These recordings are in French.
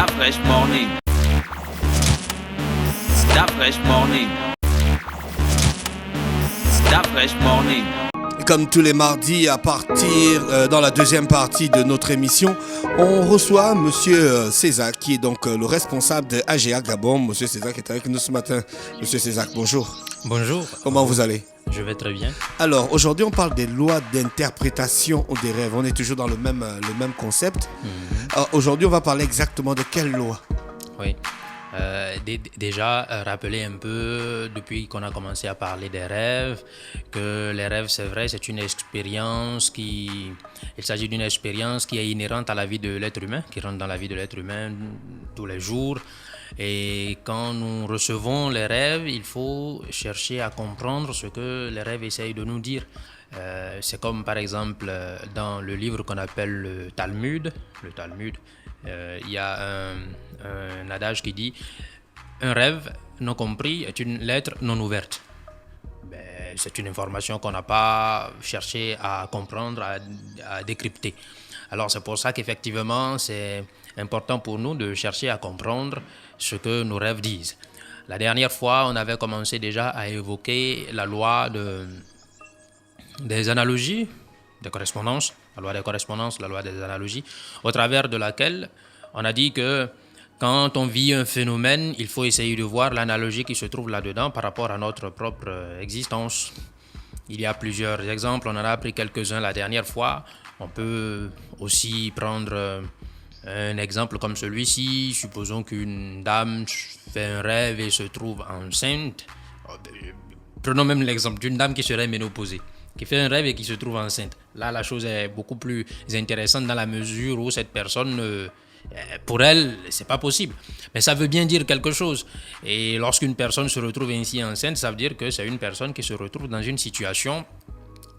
That fresh morning. That fresh morning. That fresh morning. Comme tous les mardis, à partir dans la deuxième partie de notre émission, on reçoit Monsieur Césac, qui est donc le responsable de AGA Gabon. Monsieur Césac est avec nous ce matin. Monsieur Césac, bonjour. Bonjour. Comment vous allez? Je vais très bien. Alors, aujourd'hui, on parle des lois d'interprétation des rêves. On est toujours dans le même concept. Alors, aujourd'hui, on va parler exactement de quelle loi? Oui. Déjà, rappeler un peu, depuis qu'on a commencé à parler des rêves, que les rêves, c'est vrai, c'est une expérience il s'agit d'une expérience qui est inhérente à la vie de l'être humain, qui rentre dans la vie de l'être humain tous les jours. Et quand nous recevons les rêves, il faut chercher à comprendre ce que les rêves essayent de nous dire. C'est comme par exemple dans le livre qu'on appelle le Talmud, il y a un adage qui dit « Un rêve non compris est une lettre non ouverte ». C'est une information qu'on n'a pas cherché à comprendre, à décrypter. Alors c'est pour ça qu'effectivement c'est important pour nous de chercher à comprendre ce que nos rêves disent. La dernière fois, on avait commencé déjà à évoquer la loi des analogies, des correspondances, la loi des correspondances, la loi des analogies, au travers de laquelle on a dit que quand on vit un phénomène, il faut essayer de voir l'analogie qui se trouve là-dedans par rapport à notre propre existence. Il y a plusieurs exemples, on en a pris quelques-uns la dernière fois. On peut aussi prendre un exemple comme celui-ci. Supposons qu'une dame fait un rêve et se trouve enceinte. Prenons même l'exemple d'une dame qui serait ménopausée, qui fait un rêve et qui se trouve enceinte. Là, la chose est beaucoup plus intéressante dans la mesure où cette personne, pour elle, c'est pas possible. Mais ça veut bien dire quelque chose. Et lorsqu'une personne se retrouve ainsi enceinte, ça veut dire que c'est une personne qui se retrouve dans une situation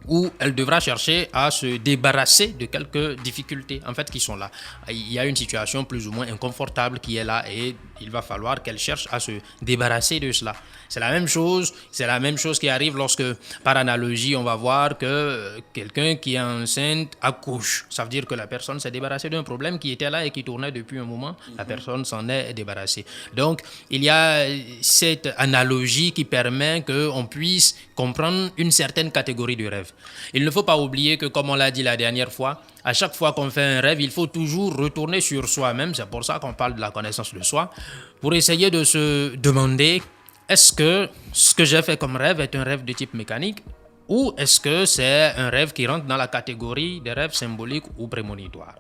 où elle devra chercher à se débarrasser de quelques difficultés en fait qui sont là. Il y a une situation plus ou moins inconfortable qui est là et il va falloir qu'elle cherche à se débarrasser de cela. C'est la même chose qui arrive lorsque, par analogie, on va voir que quelqu'un qui est enceinte accouche. Ça veut dire que la personne s'est débarrassée d'un problème qui était là et qui tournait depuis un moment. La personne s'en est débarrassée. Donc, il y a cette analogie qui permet qu'on puisse comprendre une certaine catégorie de rêves. Il ne faut pas oublier que, comme on l'a dit la dernière fois, à chaque fois qu'on fait un rêve, il faut toujours retourner sur soi-même. C'est pour ça qu'on parle de la connaissance de soi, pour essayer de se demander, est-ce que ce que j'ai fait comme rêve est un rêve de type mécanique ou est-ce que c'est un rêve qui rentre dans la catégorie des rêves symboliques ou prémonitoires?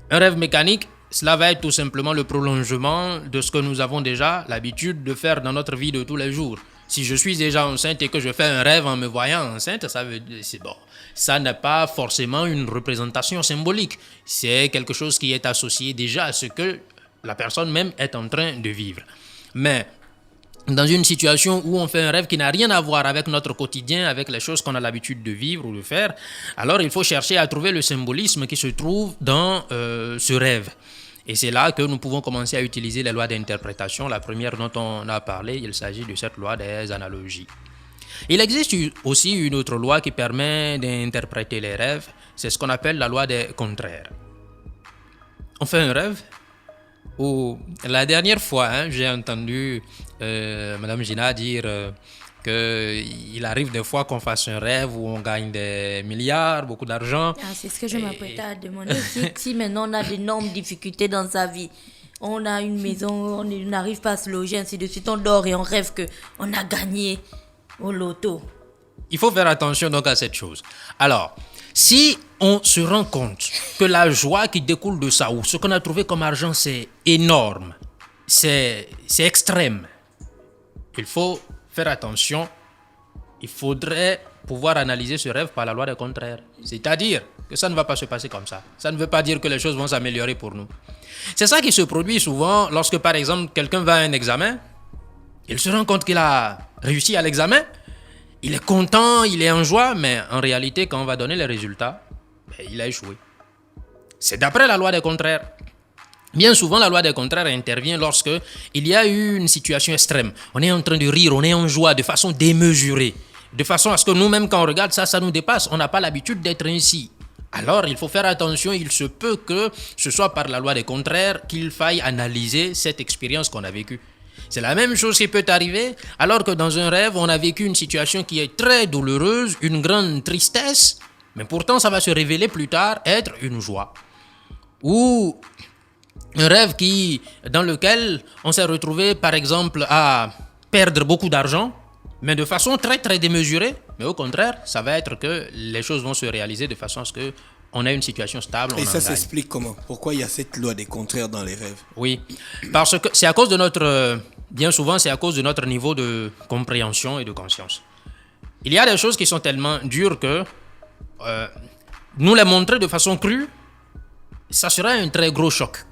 Un rêve mécanique, cela va être tout simplement le prolongement de ce que nous avons déjà l'habitude de faire dans notre vie de tous les jours. Si je suis déjà enceinte et que je fais un rêve en me voyant enceinte, ça veut dire, c'est bon. Ça n'est pas forcément une représentation symbolique. C'est quelque chose qui est associé déjà à ce que la personne même est en train de vivre. Mais dans une situation où on fait un rêve qui n'a rien à voir avec notre quotidien, avec les choses qu'on a l'habitude de vivre ou de faire, alors il faut chercher à trouver le symbolisme qui se trouve dans ce rêve. Et c'est là que nous pouvons commencer à utiliser les lois d'interprétation. La première dont on a parlé, il s'agit de cette loi des analogies. Il existe aussi une autre loi qui permet d'interpréter les rêves. C'est ce qu'on appelle la loi des contraires. On fait un rêve où, la dernière fois, j'ai entendu Madame Gina dire qu'il arrive des fois qu'on fasse un rêve où on gagne des milliards, beaucoup d'argent. C'est ce que je m'apprêtais à demander. Si maintenant on a d'énormes difficultés dans sa vie, on a une maison, on n'arrive pas à se loger, ainsi de suite, on dort et on rêve qu'on a gagné au loto. Il faut faire attention donc à cette chose. Alors, si on se rend compte que la joie qui découle de ça, ou ce qu'on a trouvé comme argent, c'est énorme, c'est extrême, il faut faire attention. Il faudrait pouvoir analyser ce rêve par la loi des contraires. C'est-à-dire que ça ne va pas se passer comme ça. Ça ne veut pas dire que les choses vont s'améliorer pour nous. C'est ça qui se produit souvent lorsque, par exemple, quelqu'un va à un examen, il se rend compte qu'il a réussi à l'examen, il est content, il est en joie, mais en réalité, quand on va donner les résultats, il a échoué. C'est d'après la loi des contraires. Bien souvent, la loi des contraires intervient lorsque il y a eu une situation extrême. On est en train de rire, on est en joie de façon démesurée. De façon à ce que nous-mêmes, quand on regarde ça, ça nous dépasse. On n'a pas l'habitude d'être ainsi. alors il faut faire attention, il se peut que ce soit par la loi des contraires qu'il faille analyser cette expérience qu'on a vécue. C'est la même chose qui peut arriver alors que dans un rêve, on a vécu une situation qui est très douloureuse, une grande tristesse, mais pourtant ça va se révéler plus tard être une joie. Ou un rêve dans lequel on s'est retrouvé par exemple à perdre beaucoup d'argent, mais de façon très très démesurée. Mais au contraire, ça va être que les choses vont se réaliser de façon à ce qu'on ait une situation stable. Et ça s'explique comment? Pourquoi il y a cette loi des contraires dans les rêves? Oui, parce que c'est à cause de bien souvent, c'est à cause de notre niveau de compréhension et de conscience. Il y a des choses qui sont tellement dures que nous les montrer de façon crue, ça sera un très gros choc.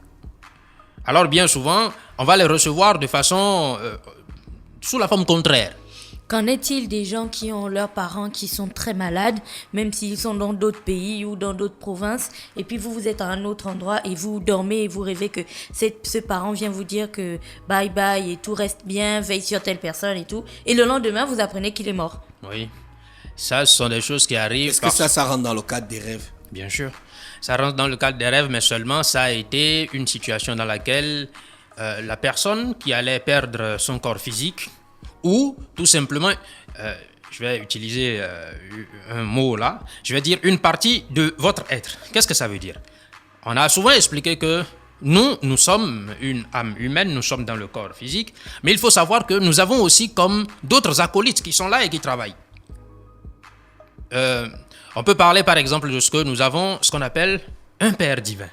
Alors bien souvent, on va les recevoir de façon sous la forme contraire. Qu'en est-il des gens qui ont leurs parents qui sont très malades, même s'ils sont dans d'autres pays ou dans d'autres provinces, et puis vous êtes à un autre endroit et vous dormez et vous rêvez que ce parent vient vous dire que bye bye et tout reste bien, veille sur telle personne et tout, et le lendemain vous apprenez qu'il est mort. Oui, ça ce sont des choses qui arrivent. Est-ce que ça rentre dans le cadre des rêves? Bien sûr, ça rentre dans le cadre des rêves, mais seulement ça a été une situation dans laquelle la personne qui allait perdre son corps physique, ou tout simplement, je vais utiliser un mot là, je vais dire une partie de votre être. Qu'est-ce que ça veut dire? On a souvent expliqué que nous sommes une âme humaine, nous sommes dans le corps physique, mais il faut savoir que nous avons aussi comme d'autres acolytes qui sont là et qui travaillent. On peut parler par exemple de ce que nous avons, ce qu'on appelle un Père divin,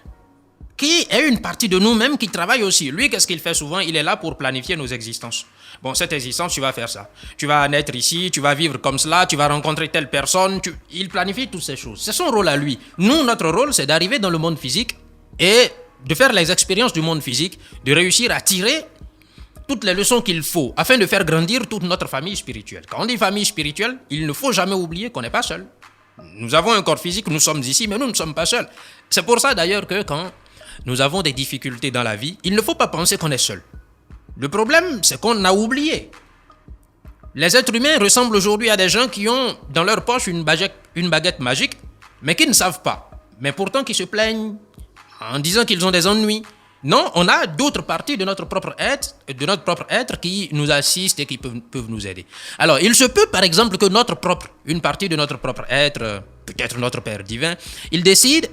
qui est une partie de nous-mêmes qui travaille aussi. Lui, qu'est-ce qu'il fait souvent? Il est là pour planifier nos existences. Bon, cette existence, tu vas faire ça. Tu vas naître ici, tu vas vivre comme cela, tu vas rencontrer telle personne. Il planifie toutes ces choses. C'est son rôle à lui. Nous, notre rôle, c'est d'arriver dans le monde physique et de faire les expériences du monde physique, de réussir à tirer toutes les leçons qu'il faut afin de faire grandir toute notre famille spirituelle. Quand on dit famille spirituelle, il ne faut jamais oublier qu'on n'est pas seul. Nous avons un corps physique, nous sommes ici, mais nous ne sommes pas seuls. C'est pour ça d'ailleurs que quand nous avons des difficultés dans la vie, il ne faut pas penser qu'on est seul. Le problème, c'est qu'on a oublié. Les êtres humains ressemblent aujourd'hui à des gens qui ont dans leur poche une baguette magique, mais qui ne savent pas. Mais pourtant qui se plaignent en disant qu'ils ont des ennuis. Non, on a d'autres parties de notre propre être qui nous assistent et qui peuvent nous aider. Alors, il se peut par exemple que une partie de notre propre être, peut-être notre Père divin, il décide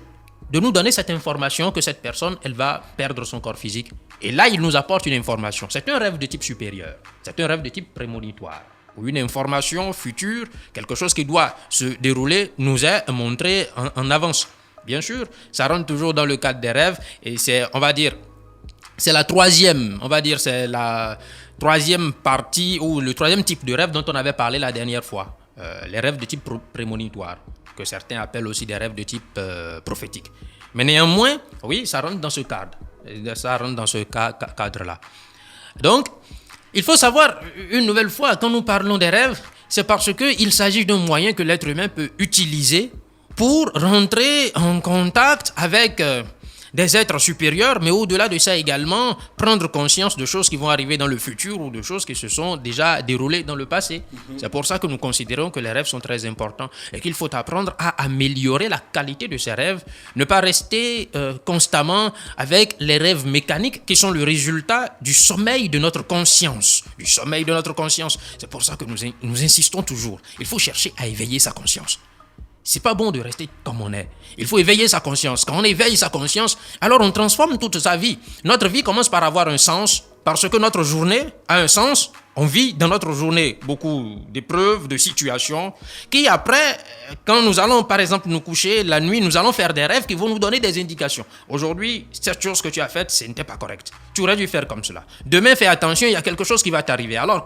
de nous donner cette information que cette personne, elle va perdre son corps physique. Et là, il nous apporte une information. C'est un rêve de type supérieur. C'est un rêve de type prémonitoire. Ou une information future, quelque chose qui doit se dérouler, nous est montré en avance. Bien sûr, ça rentre toujours dans le cadre des rêves. Et c'est la troisième partie ou le troisième type de rêve dont on avait parlé la dernière fois. Les rêves de type prémonitoire, que certains appellent aussi des rêves de type prophétique. Mais néanmoins, oui, ça rentre dans ce cadre. Ça rentre dans ce cadre-là. Donc, il faut savoir, une nouvelle fois, quand nous parlons des rêves, c'est parce qu'il s'agit d'un moyen que l'être humain peut utiliser pour rentrer en contact avec des êtres supérieurs, mais au-delà de ça également, prendre conscience de choses qui vont arriver dans le futur ou de choses qui se sont déjà déroulées dans le passé. C'est pour ça que nous considérons que les rêves sont très importants et qu'il faut apprendre à améliorer la qualité de ces rêves, ne pas rester constamment avec les rêves mécaniques qui sont le résultat du sommeil de notre conscience. C'est pour ça que nous insistons toujours. Il faut chercher à éveiller sa conscience. C'est pas bon de rester comme on est. Il faut éveiller sa conscience. Quand on éveille sa conscience, alors on transforme toute sa vie. Notre vie commence par avoir un sens, parce que notre journée a un sens. On vit dans notre journée beaucoup d'épreuves, de situations, qui après, quand nous allons par exemple nous coucher la nuit, nous allons faire des rêves qui vont nous donner des indications. Aujourd'hui, cette chose que tu as faite, ce n'était pas correct. Tu aurais dû faire comme cela. Demain, fais attention, il y a quelque chose qui va t'arriver. Alors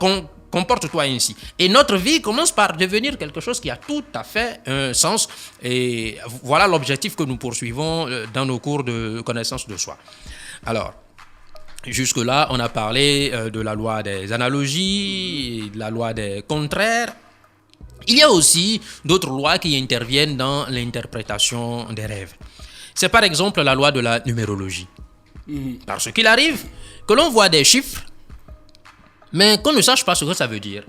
comporte-toi ainsi. Et notre vie commence par devenir quelque chose qui a tout à fait un sens. Et voilà l'objectif que nous poursuivons dans nos cours de connaissance de soi. Alors, jusque-là, on a parlé de la loi des analogies, de la loi des contraires. Il y a aussi d'autres lois qui interviennent dans l'interprétation des rêves. C'est par exemple la loi de la numérologie. Parce qu'il arrive que l'on voit des chiffres, mais qu'on ne sache pas ce que ça veut dire.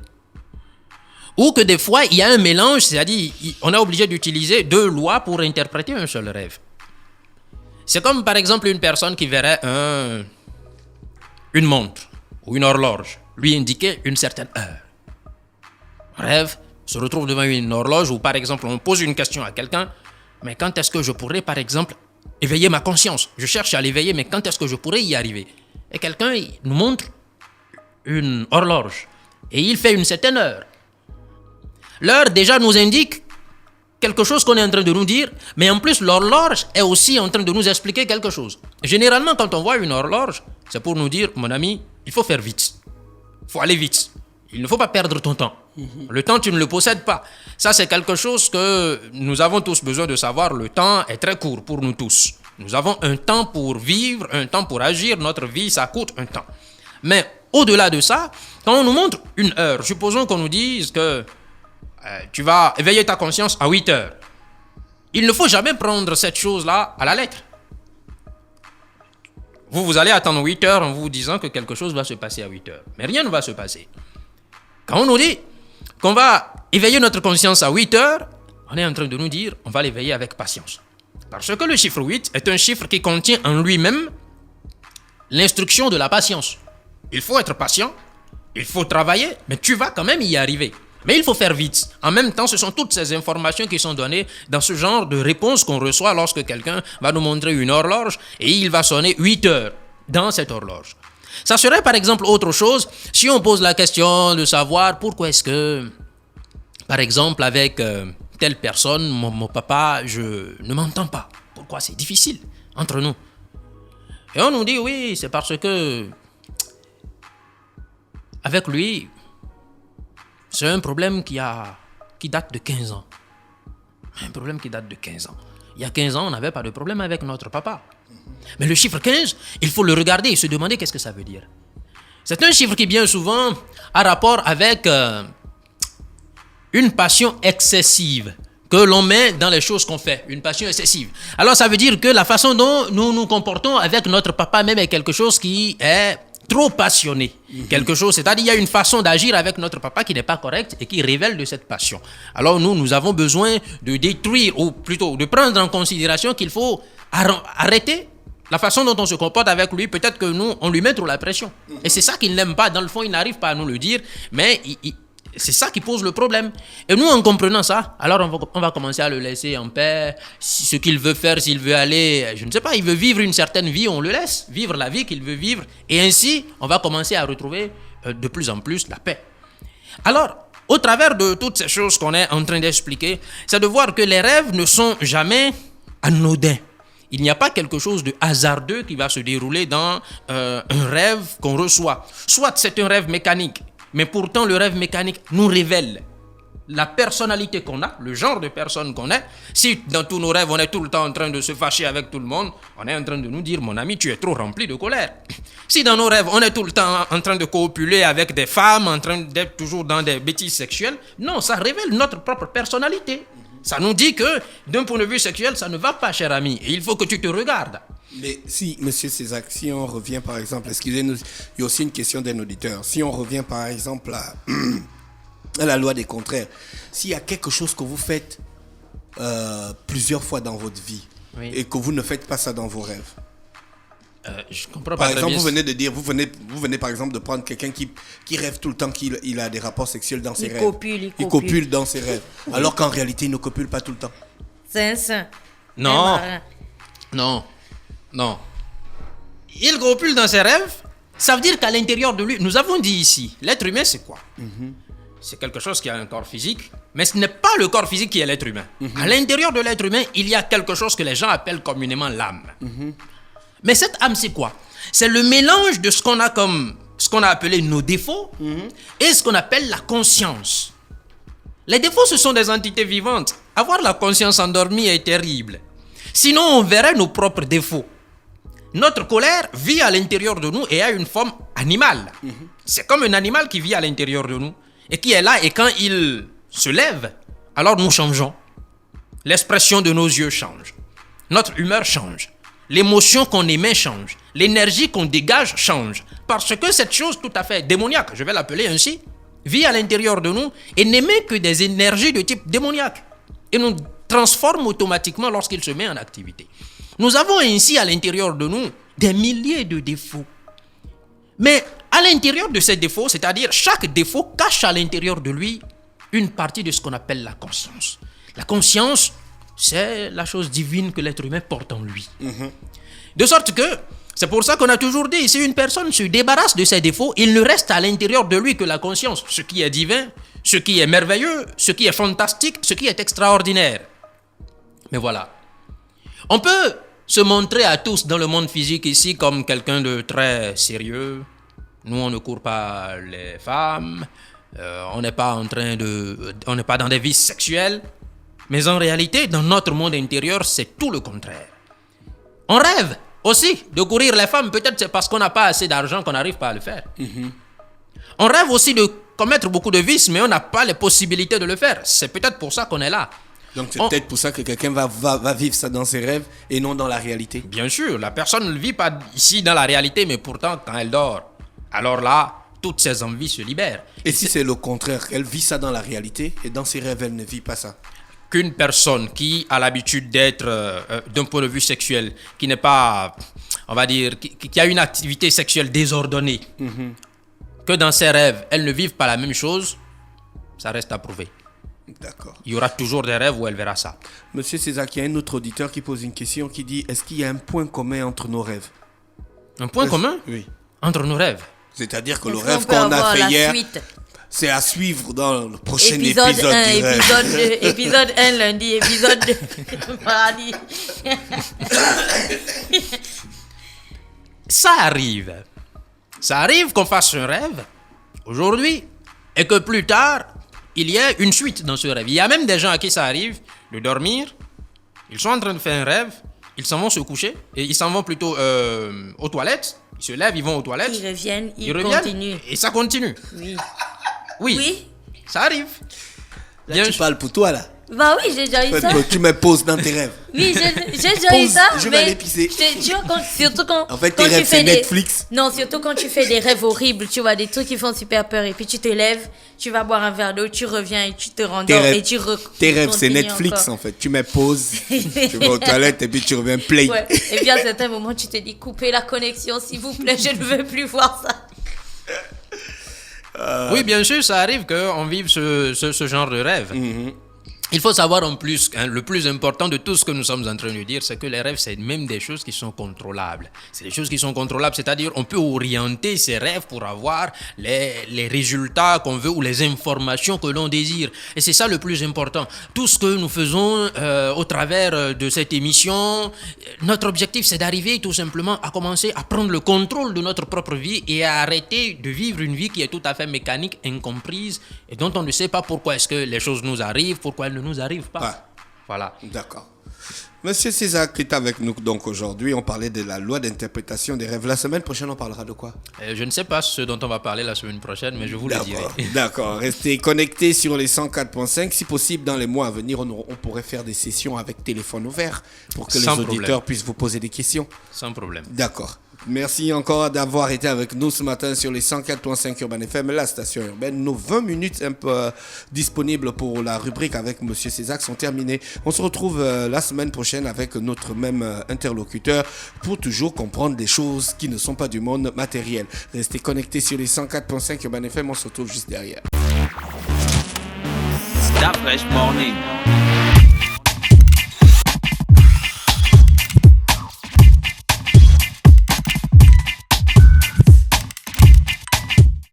Ou que des fois, il y a un mélange, c'est-à-dire on est obligé d'utiliser deux lois pour interpréter un seul rêve. C'est comme par exemple une personne qui verrait une montre ou une horloge lui indiquer une certaine heure. Rêve se retrouve devant une horloge où par exemple on pose une question à quelqu'un, mais quand est-ce que je pourrais par exemple éveiller ma conscience? Je cherche à l'éveiller, mais quand est-ce que je pourrais y arriver? Et quelqu'un nous montre une horloge et il fait une certaine heure. L'heure déjà nous indique quelque chose qu'on est en train de nous dire, mais en plus l'horloge est aussi en train de nous expliquer quelque chose. Généralement, quand on voit une horloge, c'est pour nous dire, mon ami, il faut faire vite. Il faut aller vite. Il ne faut pas perdre ton temps. Le temps, tu ne le possèdes pas. Ça, c'est quelque chose que nous avons tous besoin de savoir. Le temps est très court pour nous tous. Nous avons un temps pour vivre, un temps pour agir. Notre vie, ça coûte un temps. Mais au-delà de ça, quand on nous montre une heure, supposons qu'on nous dise que tu vas éveiller ta conscience à 8 heures. Il ne faut jamais prendre cette chose-là à la lettre. Vous allez attendre 8 heures en vous disant que quelque chose va se passer à 8 heures. Mais rien ne va se passer. Quand on nous dit qu'on va éveiller notre conscience à 8 heures, on est en train de nous dire on va l'éveiller avec patience. Parce que le chiffre 8 est un chiffre qui contient en lui-même l'instruction de la patience. Il faut être patient, il faut travailler, mais tu vas quand même y arriver. Mais il faut faire vite. En même temps, ce sont toutes ces informations qui sont données dans ce genre de réponse qu'on reçoit lorsque quelqu'un va nous montrer une horloge et il va sonner 8 heures dans cette horloge. Ça serait par exemple autre chose si on pose la question de savoir pourquoi est-ce que, par exemple, avec telle personne, mon papa, je ne m'entends pas. Pourquoi? C'est difficile entre nous. Et on nous dit oui, c'est parce que avec lui, c'est un problème qui date de 15 ans. Un problème qui date de 15 ans. Il y a 15 ans, on n'avait pas de problème avec notre papa. Mais le chiffre 15, il faut le regarder et se demander qu'est-ce que ça veut dire. C'est un chiffre qui bien souvent a rapport avec une passion excessive que l'on met dans les choses qu'on fait. Une passion excessive. Alors ça veut dire que la façon dont nous nous comportons avec notre papa même est quelque chose qui est trop passionné. Quelque chose, c'est-à-dire il y a une façon d'agir avec notre papa qui n'est pas correcte et qui révèle de cette passion. Alors nous avons besoin de détruire, ou plutôt de prendre en considération qu'il faut arrêter la façon dont on se comporte avec lui. Peut-être que nous, on lui met trop la pression. Et c'est ça qu'il n'aime pas. Dans le fond, il n'arrive pas à nous le dire, mais c'est ça qui pose le problème. Et nous, en comprenant ça, alors on va commencer à le laisser en paix. Ce qu'il veut faire, s'il veut aller, je ne sais pas, il veut vivre une certaine vie, on le laisse vivre la vie qu'il veut vivre. Et ainsi, on va commencer à retrouver de plus en plus la paix. Alors, au travers de toutes ces choses qu'on est en train d'expliquer, c'est de voir que les rêves ne sont jamais anodins. Il n'y a pas quelque chose de hasardeux qui va se dérouler dans un rêve qu'on reçoit. Soit c'est un rêve mécanique, mais pourtant le rêve mécanique nous révèle la personnalité qu'on a, le genre de personne qu'on est. Si dans tous nos rêves on est tout le temps en train de se fâcher avec tout le monde, on est en train de nous dire mon ami tu es trop rempli de colère. Si dans nos rêves on est tout le temps en train de copuler avec des femmes, en train d'être toujours dans des bêtises sexuelles, non, ça révèle notre propre personnalité. Ça nous dit que d'un point de vue sexuel ça ne va pas, cher ami, et il faut que tu te regardes. Mais si, monsieur Césac, si on revient par exemple, excusez-nous, il y a aussi une question d'un auditeur. Si on revient par exemple à la loi des contraires, s'il y a quelque chose que vous faites plusieurs fois dans votre vie, oui, et que vous ne faites pas ça dans vos rêves. Je comprends par pas. exemple, vous venez de dire, vous venez par exemple de prendre quelqu'un qui rêve tout le temps qu'il a des rapports sexuels dans ses rêves. Il copule dans ses rêves. Alors qu'en réalité, il ne copule pas tout le temps. C'est un saint. Non. Non. Il copule dans ses rêves. Ça veut dire qu'à l'intérieur de lui, nous avons dit ici, l'être humain c'est quoi? C'est quelque chose qui a un corps physique, mais ce n'est pas le corps physique qui est l'être humain. À l'intérieur de l'être humain, il y a quelque chose que les gens appellent communément l'âme. Mais cette âme, c'est quoi? C'est le mélange de ce qu'on a appelé nos défauts et ce qu'on appelle la conscience. Les défauts, ce sont des entités vivantes. Avoir la conscience endormie est terrible. Sinon, on verrait nos propres défauts. Notre colère vit à l'intérieur de nous et a une forme animale. C'est comme un animal qui vit à l'intérieur de nous et qui est là, et quand il se lève, alors nous changeons. L'expression de nos yeux change. Notre humeur change. L'émotion qu'on émet change. L'énergie qu'on dégage change. Parce que cette chose tout à fait démoniaque, je vais l'appeler ainsi, vit à l'intérieur de nous et n'émet que des énergies de type démoniaque et nous transforme automatiquement lorsqu'il se met en activité. Nous avons ainsi à l'intérieur de nous des milliers de défauts. Mais à l'intérieur de ces défauts, c'est-à-dire chaque défaut cache à l'intérieur de lui une partie de ce qu'on appelle la conscience. La conscience, c'est la chose divine que l'être humain porte en lui. De sorte que, c'est pour ça qu'on a toujours dit, si une personne se débarrasse de ses défauts, il ne reste à l'intérieur de lui que la conscience, ce qui est divin, ce qui est merveilleux, ce qui est fantastique, ce qui est extraordinaire. Mais voilà. On peut se montrer à tous dans le monde physique ici comme quelqu'un de très sérieux. Nous, on ne court pas les femmes, on n'est pas on n'est pas dans des vices sexuels. Mais en réalité, dans notre monde intérieur, c'est tout le contraire. On rêve aussi de courir les femmes, peut-être c'est parce qu'on n'a pas assez d'argent qu'on n'arrive pas à le faire. On rêve aussi de commettre beaucoup de vices, mais on n'a pas les possibilités de le faire. C'est peut-être pour ça qu'on est là. Donc c'est peut-être pour ça que quelqu'un va vivre ça dans ses rêves et non dans la réalité. Bien sûr, la personne ne vit pas ici dans la réalité, mais pourtant quand elle dort, alors là, toutes ses envies se libèrent. Et si c'est le contraire, elle vit ça dans la réalité et dans ses rêves, elle ne vit pas ça. Qu'une personne qui a l'habitude d'être, d'un point de vue sexuel, qui n'est pas, on va dire, qui a une activité sexuelle désordonnée, que dans ses rêves, elle ne vive pas la même chose, ça reste à prouver. D'accord. Il y aura toujours des rêves où elle verra ça. Monsieur César, il y a un autre auditeur qui pose une question qui dit, est-ce qu'il y a un point commun entre nos rêves? Un point commun Oui. entre nos rêves. C'est-à-dire que le Est-ce rêve qu'on peut qu'on a avoir fait la hier, suite? c'est à suivre dans le prochain Épisode épisode 1, du rêve. épisode 2, épisode 1 lundi, épisode 2 mardi. Ça arrive. Ça arrive qu'on fasse un rêve aujourd'hui et que plus tard, il y ait une suite dans ce rêve. Il y a même des gens à qui ça arrive de dormir. Ils sont en train de faire un rêve. Ils s'en vont se coucher. Et ils s'en vont plutôt aux toilettes. Ils se lèvent, ils vont aux toilettes. Ils reviennent, ils reviennent, continuent. et ça continue. Oui. Oui. Oui. Ça arrive. Là, Bien tu sûr. parles pour toi, là. Bah oui, j'ai déjà eu ça. Tu me poses dans tes rêves. Oui, j'ai déjà eu Pause, ça. je vais mais aller pisser. Tu vois, surtout quand. En fait, quand tes tu rêves, fais c'est des- Netflix. Non, surtout quand tu fais des rêves horribles, tu vois, des trucs qui font super peur. Et puis tu te lèves, tu vas boire un verre d'eau, tu reviens et tu te rendors. Et tu Tes rêves, c'est continues Netflix, encore. en fait. Tu me poses, tu vas aux toilettes et puis tu reviens play. Ouais. Et puis à certains moments, tu te dis, coupez la connexion, s'il vous plaît, je ne veux plus voir ça. Oui, bien sûr, ça arrive qu'on vive ce genre de rêve. Il faut savoir en plus, le plus important de tout ce que nous sommes en train de dire, c'est que les rêves, c'est même des choses qui sont contrôlables. C'est des choses qui sont contrôlables, c'est-à-dire on peut orienter ces rêves pour avoir les résultats qu'on veut ou les informations que l'on désire. Et c'est ça le plus important. Tout ce que nous faisons au travers de cette émission, notre objectif, c'est d'arriver tout simplement à commencer à prendre le contrôle de notre propre vie et à arrêter de vivre une vie qui est tout à fait mécanique, incomprise et dont on ne sait pas pourquoi est-ce que les choses nous arrivent, pourquoi elles ne nous arrivent pas. Ah. Voilà. D'accord. Monsieur César qui est avec nous donc aujourd'hui, on parlait de la loi d'interprétation des rêves. La semaine prochaine, on parlera de quoi? Je ne sais pas ce dont on va parler la semaine prochaine, mais je vous le dirai. D'accord. Restez connectés sur les 104.5. Si possible, dans les mois à venir, on pourrait faire des sessions avec téléphone ouvert pour que Sans les problème. auditeurs puissent vous poser des questions. Sans problème. D'accord. Merci encore d'avoir été avec nous ce matin sur les 104.5 Urban FM, la station urbaine. Nos 20 minutes un peu disponibles pour la rubrique avec Monsieur César sont terminées. On se retrouve la semaine prochaine avec notre même interlocuteur pour toujours comprendre des choses qui ne sont pas du monde matériel. Restez connectés sur les 104.5 Urban FM, on se retrouve juste derrière. That fresh morning.